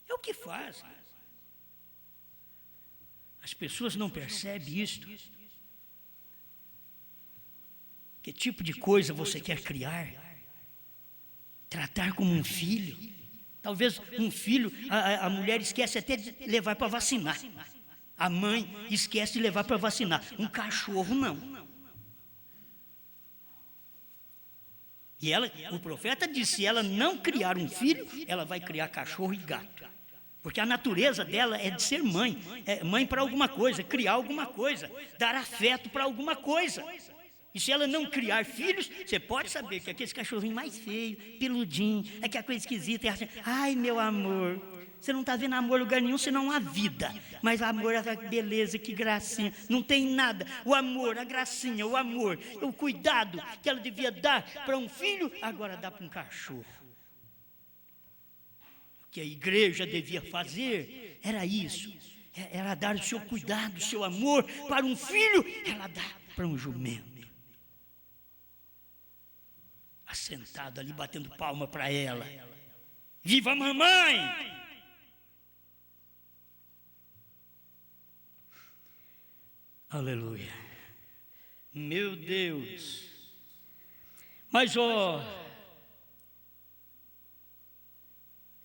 É o que faz. As pessoas não percebem isto. Que tipo de coisa você quer criar? Tratar como um filho. Talvez um filho, a mulher esquece até de levar para vacinar. A mãe esquece de levar para vacinar. Um cachorro não. E o profeta disse, se ela não criar um filho, ela vai criar cachorro e gato. Porque a natureza dela é de ser mãe. É mãe para alguma coisa, criar alguma coisa, dar afeto para alguma coisa. E se ela não criar filhos, você pode saber que aquele cachorrinho mais feio, peludinho, aquela coisa esquisita, ai meu amor, Você não está vendo amor em lugar nenhum, senão a vida. Mas o amor, a beleza, que gracinha. Não tem nada. O amor, a gracinha, o amor, o cuidado que ela devia dar para um filho, agora dá para um cachorro. O que a igreja devia fazer era isso. Era dar o seu cuidado, o seu amor para um filho, ela dá para um jumento. Assentado ali, batendo palma para ela. Viva a mamãe! Aleluia. Meu Deus. Mas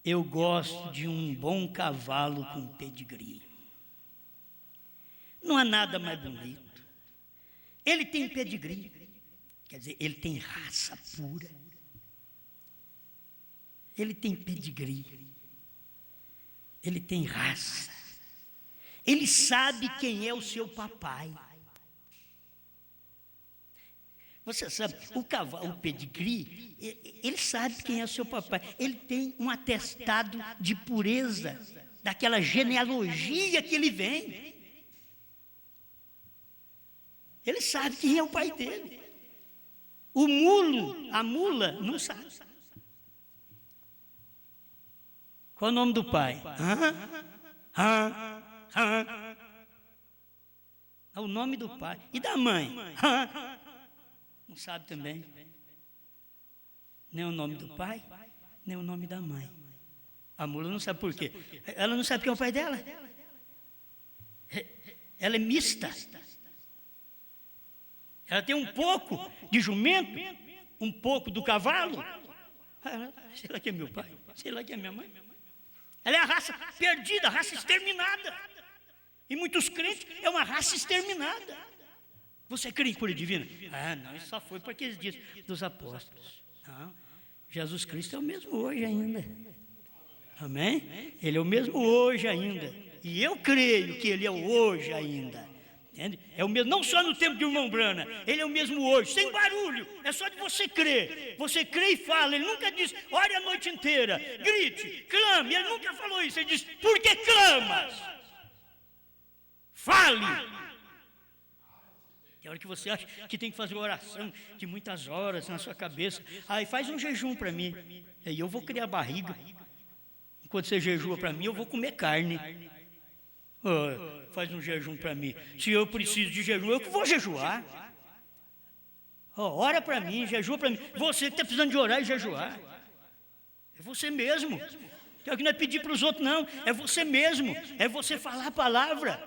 eu gosto de um bom cavalo com pedigree. Não há nada mais bonito. Ele tem pedigree. Quer dizer, ele tem raça pura. Ele tem pedigree. Ele tem raça. Ele sabe quem é o seu papai. Você sabe, o cavalo, o pedigree, ele sabe quem é o seu papai. Ele tem um atestado de pureza, daquela genealogia que ele vem. Ele sabe quem é o pai dele. O mulo, a mula, não sabe. Qual é o nome do pai? É o nome do pai. E da mãe? Não sabe também. Nem o nome do pai, nem o nome da mãe. A mula não sabe por quê. Ela não sabe quem é o pai dela. Ela é mista. Ela tem um pouco de jumento, um pouco do cavalo. Sei lá que é meu pai, sei lá que é minha mãe. Ela é a raça perdida, a raça exterminada. E muitos crentes é uma raça exterminada. Você crê em cura divina? Não, isso só foi para aqueles dias dos apóstolos. Não, Jesus Cristo é o mesmo hoje ainda. Amém? Ele é o mesmo hoje ainda. E eu creio que ele é o hoje ainda. Entende? É o mesmo, não só no tempo de irmão Brana, ele é o mesmo hoje, sem barulho, é só de você crer. Você crê e fala, ele nunca diz, ore a noite inteira, grite, clame, ele nunca falou isso, ele diz, por que clamas? Fale. Tem hora que você acha que tem que fazer uma oração de muitas horas na sua cabeça, aí faz um jejum para mim, aí eu vou criar barriga, enquanto você jejua para mim, eu vou comer carne. Faz um jejum para mim. Se eu preciso de jejum, eu que vou jejuar. Ora para mim, jejua para mim. Você que está precisando de orar e jejuar. É você mesmo. Tem que não é pedir para os outros, não. É você mesmo. É você falar a palavra.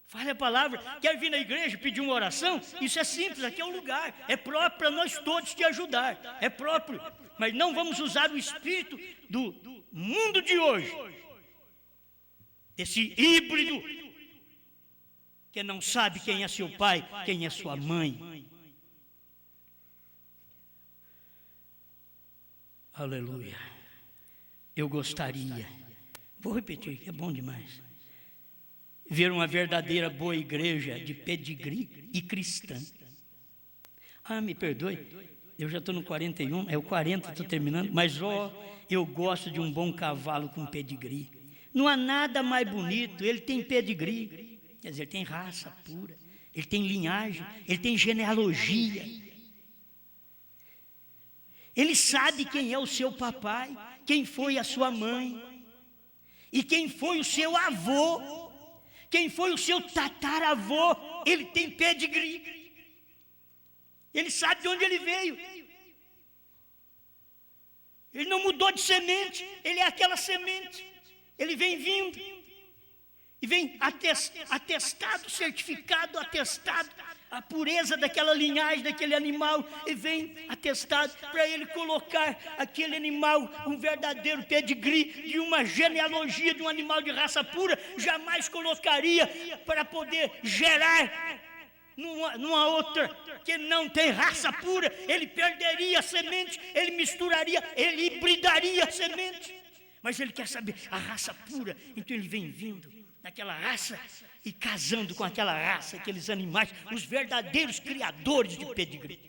Fale a palavra. Quer vir na igreja pedir uma oração? Isso é simples, aqui é um lugar. É próprio para nós todos te ajudar. É próprio. Mas não vamos usar o espírito do mundo de hoje. Esse híbrido que não sabe quem é seu pai, quem é sua mãe. Aleluia. Eu gostaria, vou repetir, que é bom demais, ver uma verdadeira boa igreja de pedigree e cristã. Me perdoe, eu já estou no 41, é o 40, estou terminando, mas eu gosto de um bom cavalo com pedigree. Não há nada mais bonito, ele tem pedigree, quer dizer, ele tem raça pura, ele tem linhagem, ele tem genealogia. Ele sabe quem é o seu papai, quem foi a sua mãe, e quem foi o seu avô, quem foi o seu tataravô, ele tem pedigree. Ele sabe de onde ele veio. Ele não mudou de semente, ele é aquela semente. Ele vem vindo, e vem atestado, certificado, atestado, a pureza daquela linhagem, daquele animal, e vem atestado para ele colocar aquele animal, um verdadeiro pedigree, de uma genealogia de um animal de raça pura, jamais colocaria para poder gerar numa outra que não tem raça pura, ele perderia a semente, ele misturaria, ele hibridaria a semente. Mas ele quer saber a raça pura, então ele vem vindo daquela raça e casando com aquela raça, aqueles animais, os verdadeiros criadores de pedigree,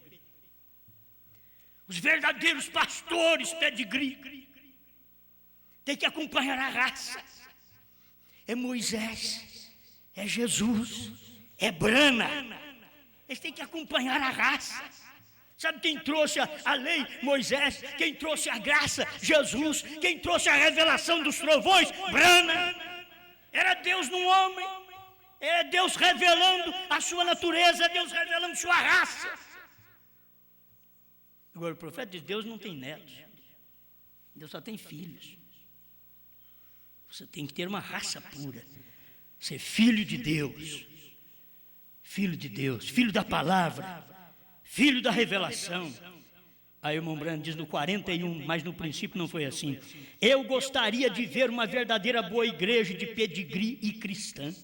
os verdadeiros pastores pedigree. tem que acompanhar a raça. É Moisés, é Jesus, é Brana. Eles têm que acompanhar a raça. Sabe quem trouxe a lei? Moisés. Quem trouxe a graça? Jesus. Quem trouxe a revelação dos trovões? Brana. Era Deus no homem. Era Deus revelando a sua natureza, Deus revelando sua raça. Agora, o profeta de Deus não tem netos. Deus só tem filhos. Você tem que ter uma raça pura. Ser filho de Deus. Filho de Deus, filho da palavra, filho da revelação. Aí o irmão Brando diz no 41, mas no princípio não foi assim. Eu gostaria de ver uma verdadeira boa igreja de pedigree e cristã,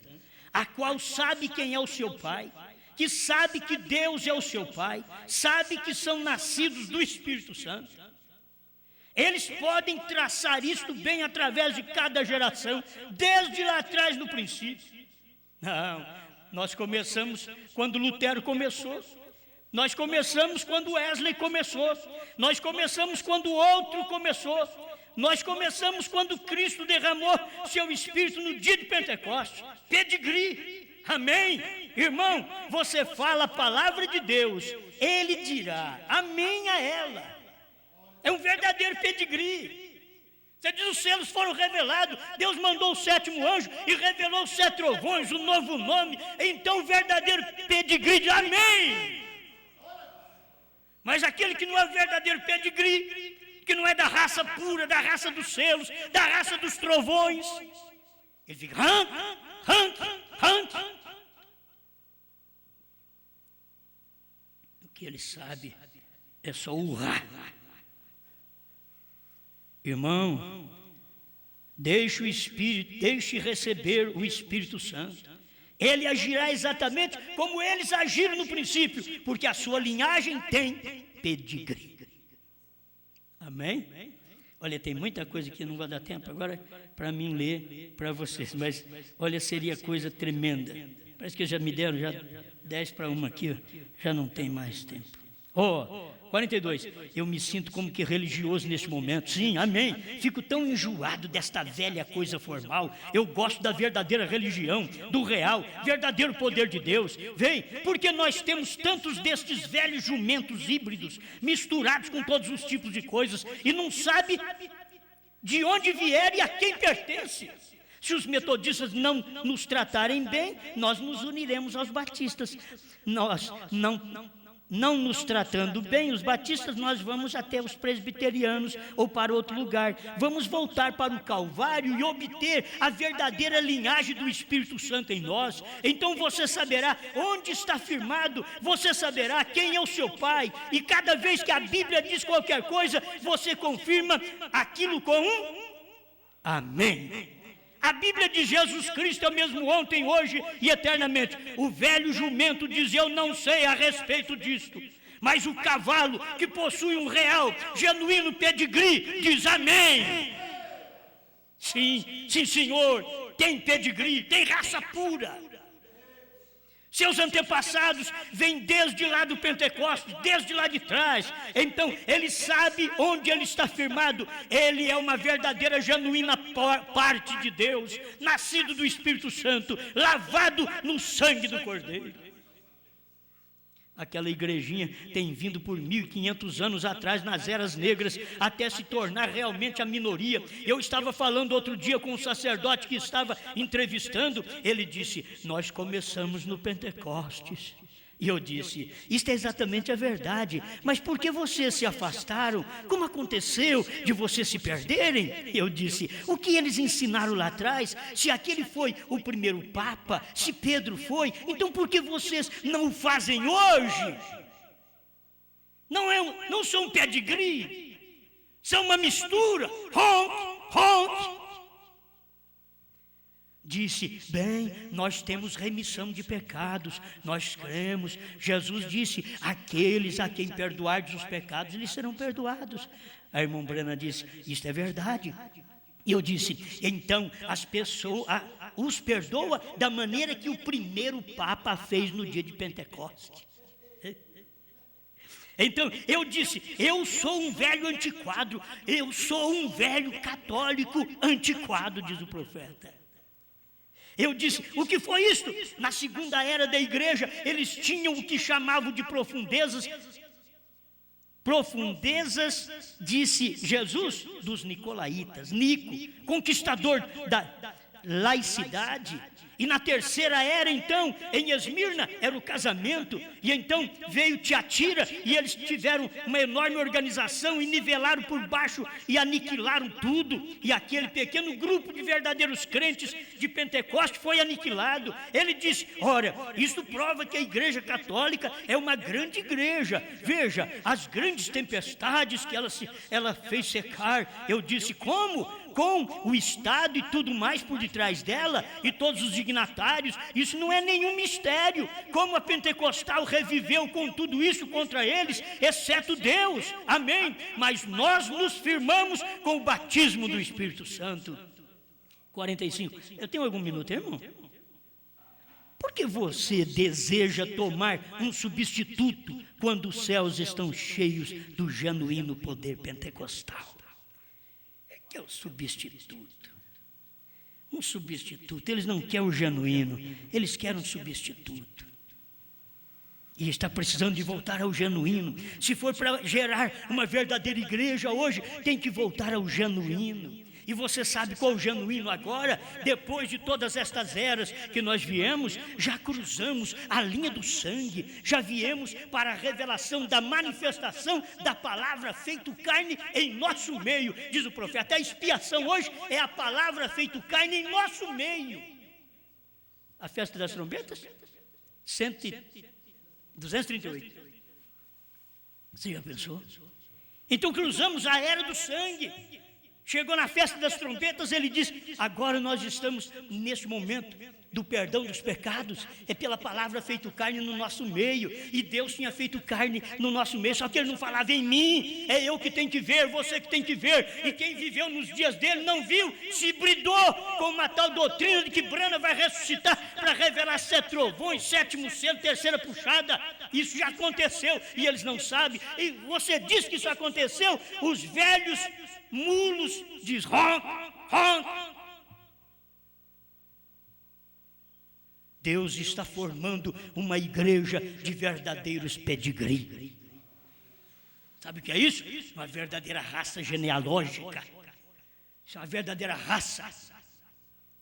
a qual sabe quem é o seu pai, que sabe que Deus é o seu pai, sabe que são nascidos do Espírito Santo. Eles podem traçar isto bem através de cada geração, desde lá atrás no princípio. Não. Nós começamos quando Lutero começou. Nós começamos quando Wesley começou. Nós começamos quando outro começou. Nós começamos quando Cristo derramou seu Espírito no dia de Pentecostes. Pedigree. Amém? Irmão, você fala a palavra de Deus, Ele dirá amém a ela. É um verdadeiro pedigree. Você diz, os selos foram revelados, Deus mandou o 7º anjo e revelou os 7 trovões, o novo nome. Então o verdadeiro pedigree diz amém. Mas aquele que não é verdadeiro pedigree, que não é da raça pura, da raça dos selos, da raça dos trovões, ele fica rank. O que ele sabe é só urrar. Irmão, deixe receber o Espírito Santo. Ele agirá exatamente como eles agiram no princípio, porque a sua linhagem tem pedigree. Amém? Olha, tem muita coisa que não vai dar tempo agora para mim ler para vocês, mas olha, seria coisa tremenda. Parece que já me deram 10 para 1 aqui, já não tem mais tempo. 42, eu me sinto como que religioso nesse momento. Sim, amém. Fico tão enjoado desta velha coisa formal. Eu gosto da verdadeira religião, do real, verdadeiro poder de Deus. Vem, porque nós temos tantos destes velhos jumentos híbridos, misturados com todos os tipos de coisas, e não sabe de onde vier e a quem pertence. Se os metodistas não nos tratarem bem, nós nos uniremos aos batistas. Nós não nos tratando bem, os batistas, nós vamos até os presbiterianos ou para outro lugar. Vamos voltar para o Calvário e obter a verdadeira linhagem do Espírito Santo em nós. Então você saberá onde está firmado, você saberá quem é o seu pai, e cada vez que a Bíblia diz qualquer coisa, você confirma aquilo com um amém. A Bíblia de Jesus Cristo é o mesmo ontem, hoje e eternamente. O velho jumento diz, eu não sei a respeito disto. Mas o cavalo que possui um real, genuíno pedigree, diz amém. Sim, senhor, tem pedigree, tem raça pura. Seus antepassados vêm desde lá do Pentecostes, desde lá de trás. Então, ele sabe onde ele está firmado. Ele é uma verdadeira, genuína parte de Deus, nascido do Espírito Santo, lavado no sangue do Cordeiro. Aquela igrejinha tem vindo por 1500 anos atrás, nas eras negras, até se tornar realmente a minoria. Eu estava falando outro dia com um sacerdote que estava entrevistando. Ele disse, nós começamos no Pentecostes. E eu disse, isto é exatamente a verdade, mas por que vocês se afastaram? Como aconteceu de vocês se perderem? Eu disse, o que eles ensinaram lá atrás? Se aquele foi o primeiro Papa, se Pedro foi, então por que vocês não o fazem hoje? Não são um pedigree, são uma mistura. Honk. Disse, bem, nós temos remissão de pecados, nós cremos. Jesus disse, aqueles a quem perdoardes os pecados, eles serão perdoados. A irmã Brana disse, isto é verdade. E eu disse, então as pessoas os perdoa da maneira que o primeiro Papa fez no dia de Pentecostes. Então eu disse, eu sou um velho antiquado, eu sou um velho católico antiquado, diz o profeta. Eu disse, o que foi isto? Na segunda era da igreja, eles tinham o que chamavam de profundezas. Profundezas, disse Jesus, dos nicolaítas, Nico, conquistador da laicidade. E na terceira era, então, em Esmirna, era o casamento. E então veio Tiatira, e eles tiveram uma enorme organização, e nivelaram por baixo, e aniquilaram tudo. E aquele pequeno grupo de verdadeiros crentes de Pentecoste foi aniquilado. Ele disse, ora, isso prova que a igreja católica é uma grande igreja. Veja, as grandes tempestades que ela fez secar. Eu disse, como? Com o Estado e tudo mais por detrás dela, e todos os dignatários, isso não é nenhum mistério. Como a Pentecostal reviveu com tudo isso contra eles, exceto Deus, amém? Mas nós nos firmamos com o batismo do Espírito Santo. 45, eu tenho algum minuto, irmão? Por que você deseja tomar um substituto quando os céus estão cheios do genuíno poder pentecostal? Que é o substituto. Um substituto. Eles não querem o genuíno, eles querem um substituto. E está precisando de voltar ao genuíno. Se for para gerar uma verdadeira igreja hoje, tem que voltar ao genuíno. E você sabe qual é o genuíno agora? Depois de todas estas eras que nós viemos, já cruzamos a linha do sangue, já viemos para a revelação da manifestação da palavra feito carne em nosso meio, diz o profeta. A expiação hoje é a palavra feito carne em nosso meio. A festa das trombetas? 238. Você já pensou? Então cruzamos a era do sangue. Chegou na festa das trombetas, ele diz, agora nós estamos nesse momento do perdão dos pecados, é pela palavra feito carne no nosso meio, e Deus tinha feito carne no nosso meio, só que ele não falava em mim, é eu que tenho que ver, você que tem que ver, e quem viveu nos dias dele não viu, se hibridou com uma tal doutrina de que Brana vai ressuscitar para revelar 7 trovões, 7º selo, 3ª puxada. Isso já aconteceu, e eles não sabem, e você diz que isso aconteceu, os velhos mulos diz honk, honk. Deus está formando uma igreja de verdadeiros pedigree. Sabe o que é isso? Uma verdadeira raça genealógica. Isso é uma verdadeira raça.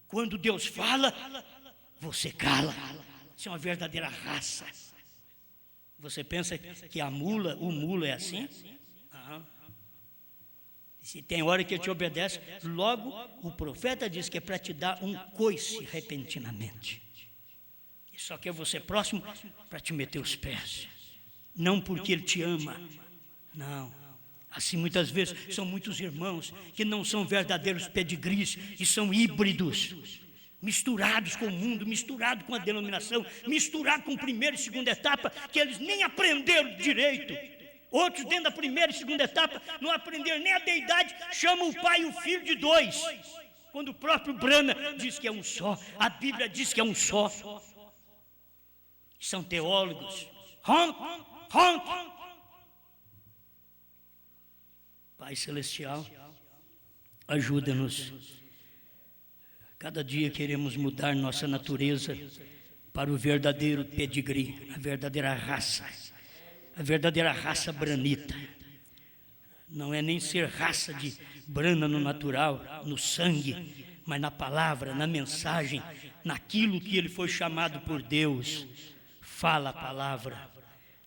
Quando Deus fala, você cala. Isso é uma verdadeira raça. Você pensa que o mulo é assim? Se tem hora que ele te obedece, logo o profeta diz que é para te dar um coice repentinamente. E só quer você próximo para te meter os pés. Não porque ele te ama, não. Assim muitas vezes são muitos irmãos que não são verdadeiros pedigrees e são híbridos, misturados com o mundo, misturados com a denominação, misturados com primeira e segunda etapa, que eles nem aprenderam direito. Outros dentro da primeira e segunda etapa não aprenderam nem a deidade, chamam o pai e o filho de 2. Quando o próprio Brana diz que é um só, a Bíblia diz que é um só. São teólogos. Pai Celestial, ajuda-nos. Cada dia queremos mudar nossa natureza para o verdadeiro pedigree, a verdadeira raça. A verdadeira raça branita. Não é nem ser raça de brana no natural, no sangue, mas na palavra, na mensagem, naquilo que ele foi chamado por Deus. Fala a palavra.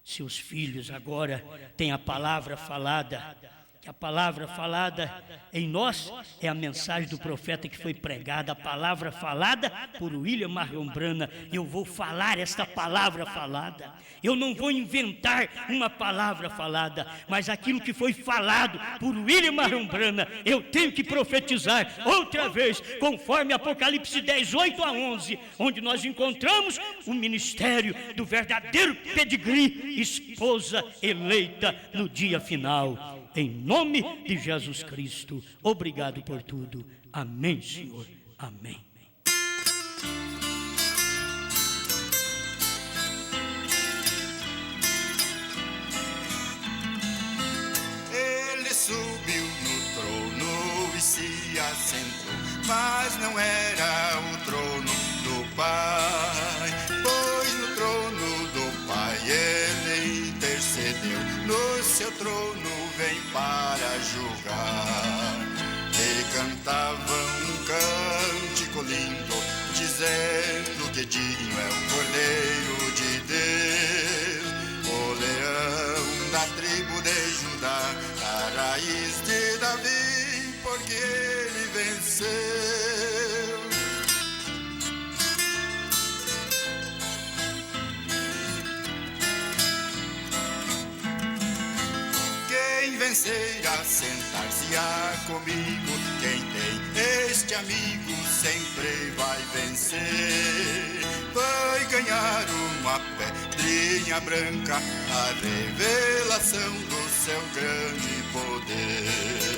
Seus filhos agora têm a palavra falada. Que a palavra falada em nós é a mensagem do profeta que foi pregada, a palavra falada por William Marion Brana. Eu vou falar esta palavra falada. Eu não vou inventar uma palavra falada, mas aquilo que foi falado por William Marion Brana, eu tenho que profetizar outra vez, conforme Apocalipse 10, 8 a 11, onde nós encontramos o ministério do verdadeiro pedigree, esposa eleita no dia final. Em nome de Jesus Cristo, obrigado por tudo. Amém, Senhor. Amém. lindo, dizendo que digno é o Cordeiro de Deus, o leão da tribo de Judá, a raiz de Davi, porque ele venceu. Quem vencer a sentar-se-á comigo, quem tem este amigo sempre vai vencer. Vai ganhar uma pedrinha branca, a revelação do seu grande poder.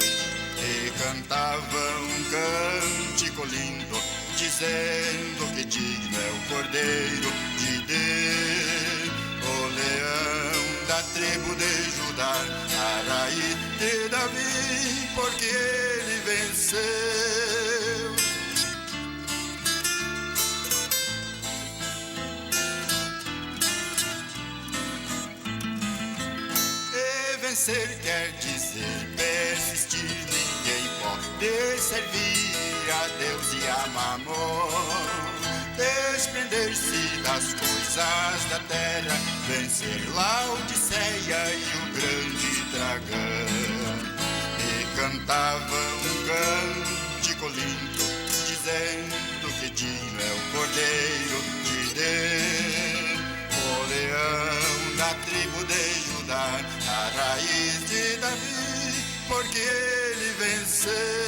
E cantava um cântico lindo, dizendo que digno é o Cordeiro de Deus, o leão da tribo de Judá, a raiz de Davi, porque ele venceu. E vencer quer dizer persistir, ninguém pode servir a Deus e a Mamon. Desprender-se das coisas da terra, vencer Laodiceia e o grande dragão. E cantava um cântico lindo, dizendo que digno é o Cordeiro de Deus, o leão da tribo de Judá, a raiz de Davi, porque ele venceu.